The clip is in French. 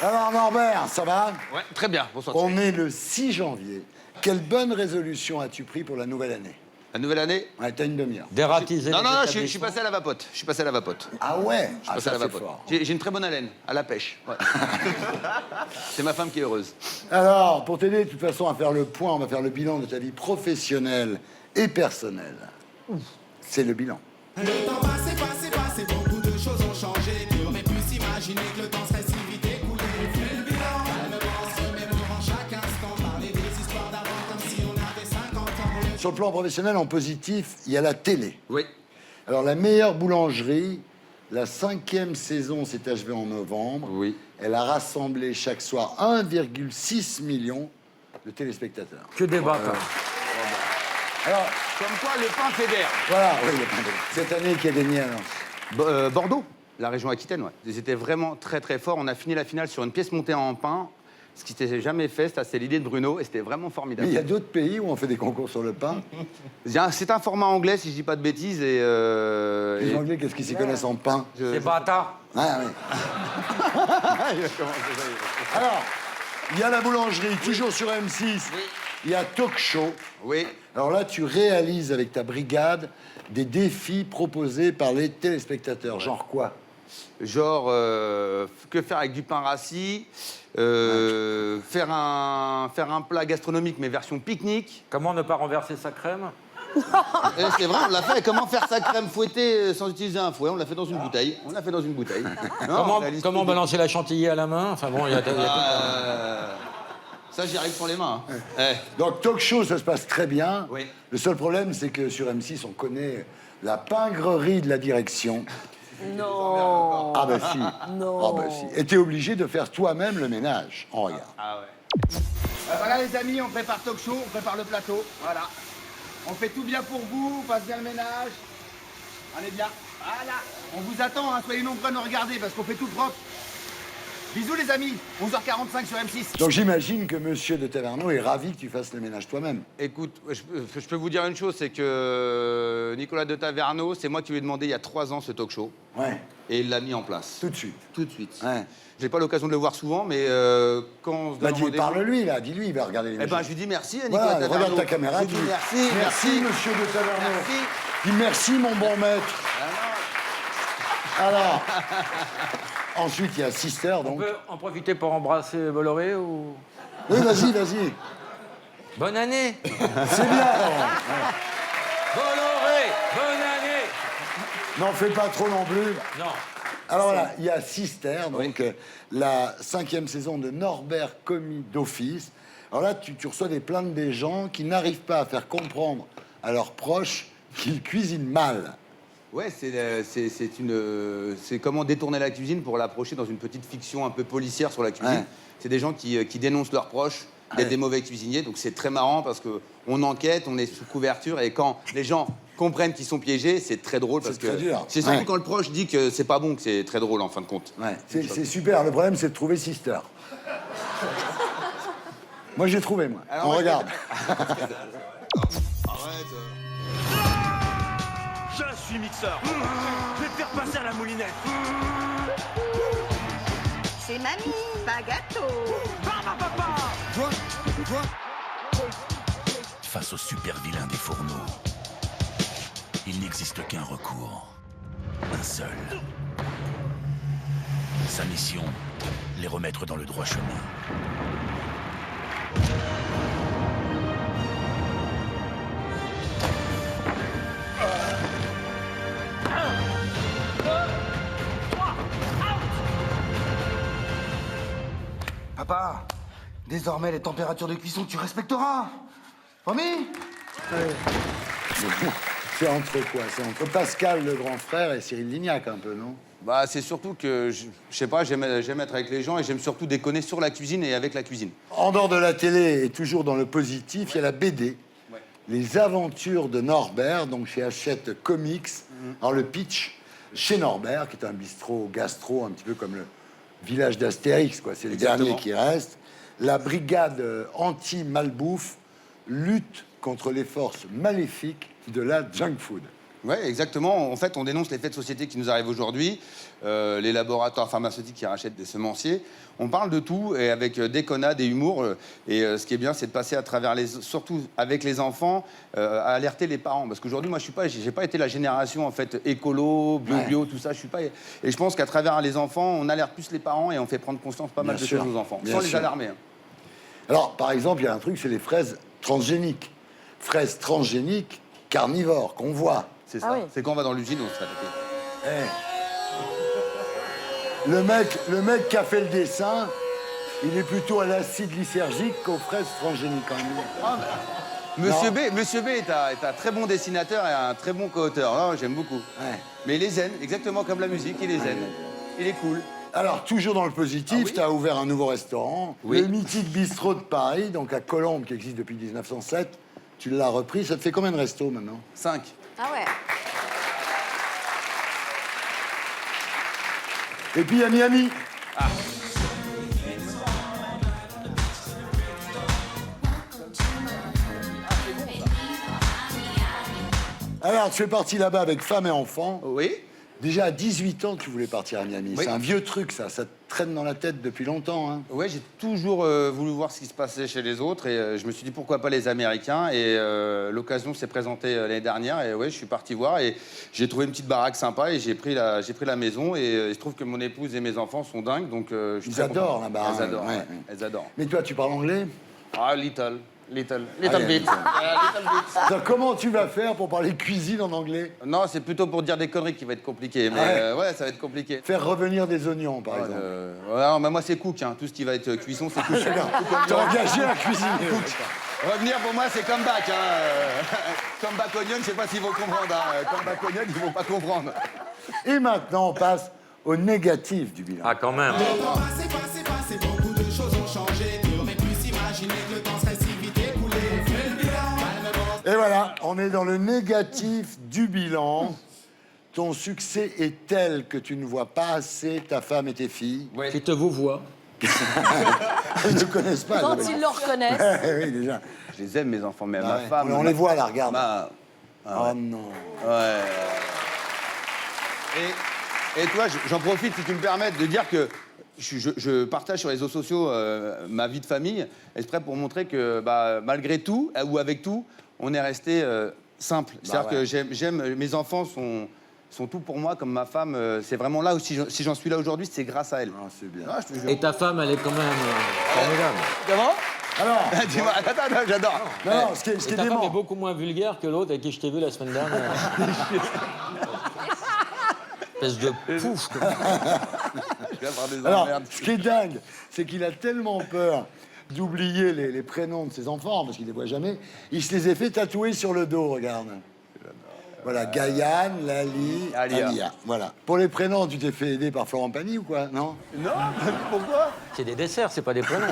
Alors Norbert, ça va? Ouais, très bien, bonsoir. On est le 6 janvier. Quelle bonne résolution as-tu pris pour la nouvelle année? La nouvelle année? Ouais, t'as une demi-heure. Dératiser Non, les non, je suis établissements. passé à la vapote. Je suis passé à la vapote. Ah ouais? Je suis Ah, passé à ça la c'est vapote. fort. J'ai une très bonne haleine, à la pêche. Ouais. C'est ma femme qui est heureuse. Alors, pour t'aider de toute façon à faire le point, on va faire le bilan de ta vie professionnelle et personnelle. C'est le bilan. Le temps passé, beaucoup de choses ont changé. Qui aurait pu s'imaginer que le temps serait si vite écoulé? Fais le bilan, calmement, se remémorant chaque instant. Parler des histoires d'avant comme si on avait 50 ans. Sur le plan professionnel, en positif, il y a la télé. Oui. Alors, la meilleure boulangerie, la 5e saison s'est achevée en novembre. Oui. Elle a rassemblé chaque soir 1,6 million de téléspectateurs. Que des bâtards. Alors, Comme quoi, le pain fédère. voilà, oui, cette année qui a gagné alors. Bordeaux, la région Aquitaine, ouais. Ils étaient vraiment très très forts. On a fini la finale sur une pièce montée en pain. Ce qui s'était jamais fait, c'est l'idée de Bruno et c'était vraiment Mais formidable. il y a d'autres pays où on fait des concours sur le pain. C'est un format anglais, si je dis pas de bêtises. Les Anglais, qu'est-ce qu'ils s'y connaissent en pain? Ces bâtards. Ah oui. Alors, il y a la boulangerie, toujours sur M6. Il y a Talk Show. Oui. Alors là, tu réalises avec ta brigade des défis proposés par les téléspectateurs. Genre quoi? Genre, que faire avec du pain rassis, faire un plat gastronomique, mais version pique-nique. Comment ne pas renverser sa crème? C'est vrai, on l'a fait. Comment faire sa crème fouettée sans utiliser un fouet? On l'a fait dans une bouteille. On l'a fait dans une bouteille. Non, Comment balancer la chantilly à la main? Enfin bon, il y a tout. Ça, j'y arrive sans les mains. Hein. Eh. Donc, Talk Show, ça se passe très bien. Oui. Le seul problème, c'est que sur M6, on connaît la pingrerie de la direction. Non. Ah bah si. Non. Ah bah si. Et t'es obligé de faire toi-même le ménage. Oh, regarde. Ah ouais. Voilà les amis, on prépare Talk Show, on prépare le plateau. Voilà. On fait tout bien pour vous, on passe bien le ménage. Allez bien. Voilà. On vous attend, hein, soyez nombreux à nous regarder parce qu'on fait tout propre. Bisous les amis, 11h45 sur M6. Donc j'imagine que Monsieur de Taverneau est ravi que tu fasses le ménage toi-même. Écoute, je peux vous dire une chose, c'est que Nicolas de Taverneau, c'est moi qui lui ai demandé il y a 3 ans ce talk show. Ouais, Et il l'a mis en place. tout de suite. Tout de suite. Ouais. J'ai pas l'occasion de le voir souvent, mais quand on se Bah, donne rendez-vous- parle-lui, là. Dis-lui, il va regarder les Eh ben, ménages. je lui dis merci à Nicolas Voilà, Taverneau. regarde ta caméra. Je lui dis merci, Merci, Monsieur de Taverneau. Merci. Dis merci, mon bon maître. Alors, ensuite, il y a Sister, On donc. peut en profiter pour embrasser Bolloré ou... Oui, vas-y. Bonne année. C'est bien. Bolloré, bonne année. N'en fais pas trop non plus. Non. Alors voilà, il y a Sister, donc la 5e saison de Norbert Commis d'Office. Alors là, tu reçois des plaintes des gens qui n'arrivent pas à faire comprendre à leurs proches qu'ils cuisinent mal. Ouais, c'est comment détourner la cuisine pour l'approcher dans une petite fiction un peu policière sur la cuisine. Ouais. C'est des gens qui dénoncent leurs proches d'être des mauvais cuisiniers, donc c'est très marrant parce que on enquête, on est sous couverture et quand les gens comprennent qu'ils sont piégés, c'est très drôle parce C'est très que dur. c'est surtout Ouais. quand le proche dit que c'est pas bon que c'est très drôle en fin de compte. Ouais, c'est super. Le problème, c'est de trouver Sister. Moi, j'ai trouvé, moi. Alors, On moi, regarde. Je suis mixeur. Je vais te faire passer à la moulinette. C'est mamie, pas gâteau. Face au super vilain des fourneaux, il n'existe qu'un recours. Un seul. Sa mission, les remettre dans le droit chemin. Papa, désormais les températures de cuisson tu respecteras. Promis? C'est entre quoi? C'est entre Pascal, le grand frère, et Cyril Lignac, un peu, non? Bah, c'est surtout que, je sais pas, j'aime être avec les gens et j'aime surtout déconner sur la cuisine et avec la cuisine. En dehors de la télé et toujours dans le positif, il y a la BD. Ouais. Les aventures de Norbert, donc chez Hachette Comics. Alors le pitch, chez Norbert, qui est un bistrot gastro, un petit peu comme le village d'Astérix, quoi. C'est le Exactement. dernier qui reste. La brigade anti-malbouffe lutte contre les forces maléfiques de la junk food. Oui, exactement. En fait, on dénonce les faits de société qui nous arrivent aujourd'hui, les laboratoires pharmaceutiques qui rachètent des semenciers. On parle de tout et avec déconnade et humour. Et ce qui est bien, c'est de passer à travers surtout avec les enfants, à alerter les parents. Parce qu'aujourd'hui, moi, j'ai pas été la génération en fait écolo, bio, tout ça. Je suis pas. Et je pense qu'à travers les enfants, on alerte plus les parents et on fait prendre conscience pas mal de choses aux enfants, sans les alarmer. Hein. Alors, par exemple, il y a un truc, c'est les fraises transgéniques. Fraises transgéniques carnivores qu'on voit. C'est ça. C'est quand on va dans l'usine, on se fait attaquer. Le mec qui a fait le dessin, il est plutôt à l'acide lysergique qu'aux fraises transgéniques quand même. Monsieur B est un très bon dessinateur et un très bon co-auteur. Non, j'aime beaucoup. Ouais. Mais il est zen, exactement comme la musique, il est zen. Il est cool. Alors, toujours dans le positif, tu as ouvert un nouveau restaurant, le mythique bistrot de Paris, donc à Colombes, qui existe depuis 1907. Tu l'as repris. Ça te fait combien de restos maintenant? 5. Ah ouais. Et puis à Miami. Alors, tu fais partie là-bas avec femme et enfant. Oui. Déjà à 18 ans, tu voulais partir à Miami. Oui. C'est un vieux truc, ça. Ça te traîne dans la tête depuis longtemps. Hein. Ouais, j'ai toujours voulu voir ce qui se passait chez les autres et je me suis dit pourquoi pas les Américains et l'occasion s'est présentée l'année dernière et ouais, je suis parti voir et j'ai trouvé une petite baraque sympa et j'ai pris la maison et il se trouve que mon épouse et mes enfants sont dingues donc je suis Ils adorent content. là-bas. Elles adorent, ouais. ouais. Elles adorent. Mais toi, tu parles anglais? Ah, little bit. little bit. Alors, comment tu vas faire pour parler cuisine en anglais? Non, c'est plutôt pour dire des conneries qui va être compliqué. Mais ouais, ça va être compliqué. Faire revenir des oignons, par exemple. Ouais, mais moi, c'est cook. Hein. Tout ce qui va être cuisson, c'est cook. T'es engagé à cuisiner. Revenir, pour moi, c'est comeback. Hein. Comeback onion, je sais pas s'ils vont comprendre. Hein. Comeback onion, ils vont pas comprendre. Et maintenant, on passe au négatif du bilan. Ah, quand même. Passé, beaucoup de choses ont changé. Tu aurais pu s'imaginer que le temps serait si vite écoulé. Fais le bilan, calmement. Et voilà, on est dans le négatif du bilan. Ton succès est tel que tu ne vois pas assez ta femme et tes filles. Qui te vous voient. Ils ne connaissent pas. Quand Isabelle. ils le reconnaissent. Oui, déjà. Je les aime, mes enfants, mais ma Ouais. femme... On les voit là, regarde. Oh non. Ouais. Et toi, j'en profite, si tu me permets, de dire que je partage sur les réseaux sociaux ma vie de famille, exprès pour montrer que malgré tout, ou avec tout, on est resté simple. C'est-à-dire que j'aime, mes enfants sont tout pour moi, comme ma femme. C'est vraiment là où, si j'en suis là aujourd'hui, c'est grâce à elle. Ah, c'est bien. Ah, je te jure. Et ta femme, elle est quand même formidable. Comment? Alors, Dis-moi, attends, j'adore. non, ce qui est Et ta femme dément. est beaucoup moins vulgaire que l'autre avec qui je t'ai vu la semaine dernière. Espèce de pouf. Quoi. Je vais avoir des Alors, emmerdes. ce qui est dingue, c'est qu'il a tellement peur d'oublier les prénoms de ses enfants, parce qu'il ne les voit jamais, il se les a fait tatouer sur le dos, regarde. Voilà, Gaïane, Lali, Alia. Voilà. Pour les prénoms, tu t'es fait aider par Florent Pagny ou quoi? Non? Non, pourquoi? C'est des desserts, c'est pas des prénoms.